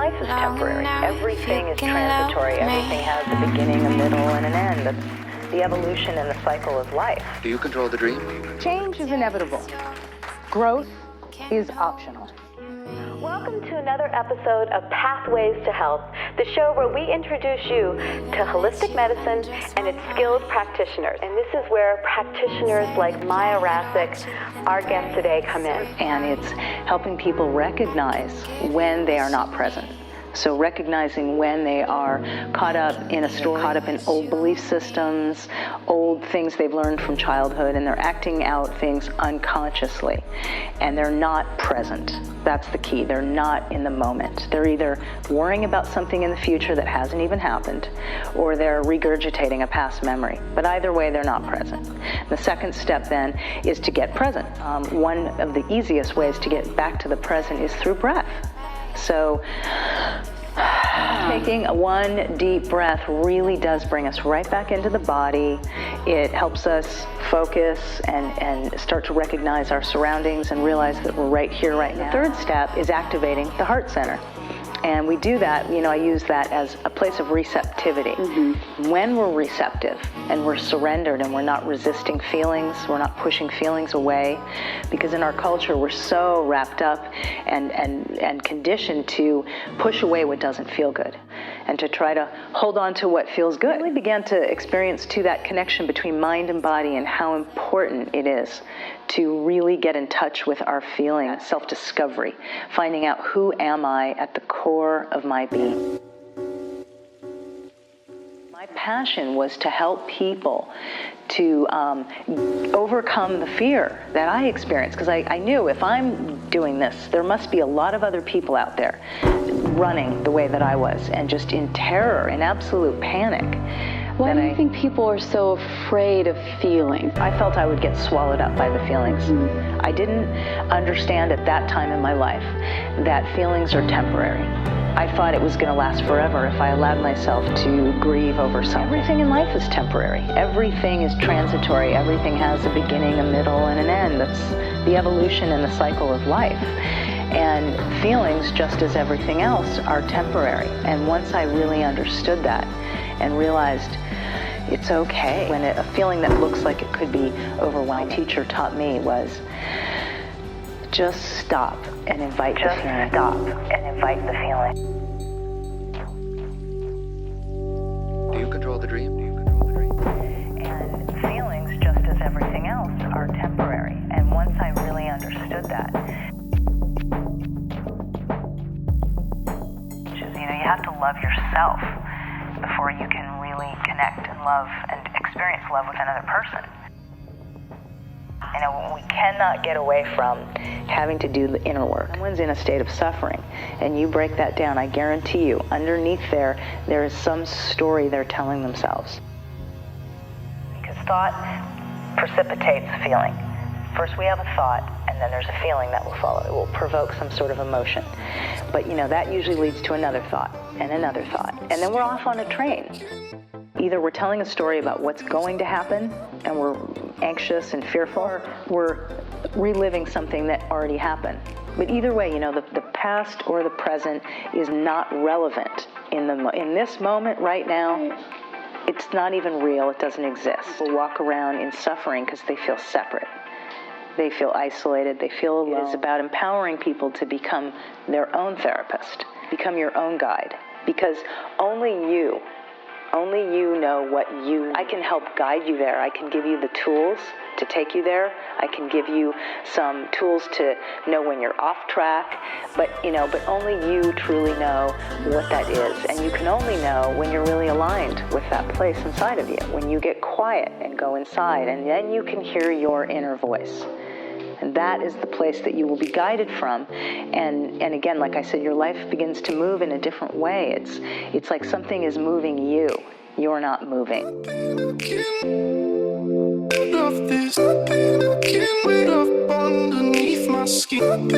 life is temporary. Everything is transitory. Everything has a beginning, a middle, and an end. That's the evolution and the cycle of life. Do you control the dream? Change is inevitable. Growth is optional. Welcome to another episode of Pathways to Health, the show where we introduce you to holistic medicine and its skilled practitioners. And this is where practitioners like Maya Rasak, our guest today, come in. And it's helping people recognize when they are not present. So recognizing when they are caught up in a story, caught up in old belief systems, old things they've learned from childhood, and they're acting out things unconsciously. And they're not present. That's the key. They're not in the moment. They're either worrying about something in the future that hasn't even happened, or they're regurgitating a past memory. But either way, they're not present. The second step then is to get present. One of the easiest ways to get back to the present is through breath. So taking one deep breath really does bring us right back into the body. It helps us focus and start to recognize our surroundings and realize that we're right here, right now. The third step is activating the heart center. And we do that, I use that as a place of receptivity. Mm-hmm. When we're receptive and we're surrendered and we're not resisting feelings, we're not pushing feelings away, because in our culture we're so wrapped up and conditioned to push away what doesn't feel good and to try to hold on to what feels good. I really began to experience that connection between mind and body and how important it is to really get in touch with our feelings, self-discovery, finding out who am I at the core of my being. My passion was to help people to overcome the fear that I experienced, because I knew if I'm doing this, there must be a lot of other people out there running the way that I was and just in terror, in absolute panic. Why do you think people are so afraid of feeling? I felt I would get swallowed up by the feelings. Mm-hmm. I didn't understand at that time in my life that feelings are temporary. I thought it was going to last forever if I allowed myself to grieve over something. Everything in life is temporary. Everything is transitory. Everything has a beginning, a middle, and an end. That's the evolution and the cycle of life. And feelings, just as everything else, are temporary. And once I really understood that and realized it's okay when a feeling that looks like it could be overwhelming, my teacher taught me was just stop and invite the feeling. Stop and invite the feeling. Do you control the dream? And feelings, just as everything else, are temporary. And once I really understood that, which is, you have to love yourself before you can really connect and love and experience love with another person. We cannot get away from having to do the inner work. Someone's in a state of suffering, and you break that down, I guarantee you, underneath there is some story they're telling themselves. Because thought precipitates feeling. First we have a thought, and then there's a feeling that will follow. It will provoke some sort of emotion. But that usually leads to another thought, and another thought. And then we're off on a train. Either we're telling a story about what's going to happen, and we're anxious and fearful, or we're reliving something that already happened. But either way, the past or the present is not relevant in this moment right now. It's not even real. It doesn't exist. People walk around in suffering because they feel separate. They feel isolated. They feel alone. It's about empowering people to become their own therapist, become your own guide, because only you know what you need. I can help guide you there. I can give you the tools to take you there. I can give you some tools to know when you're off track, but only you truly know what that is. And you can only know when you're really aligned with that place inside of you, when you get quiet and go inside, and then you can hear your inner voice. And that is the place that you will be guided from. And again, like I said, your life begins to move in a different way. It's like something is moving you. You're not moving. Underneath my skin.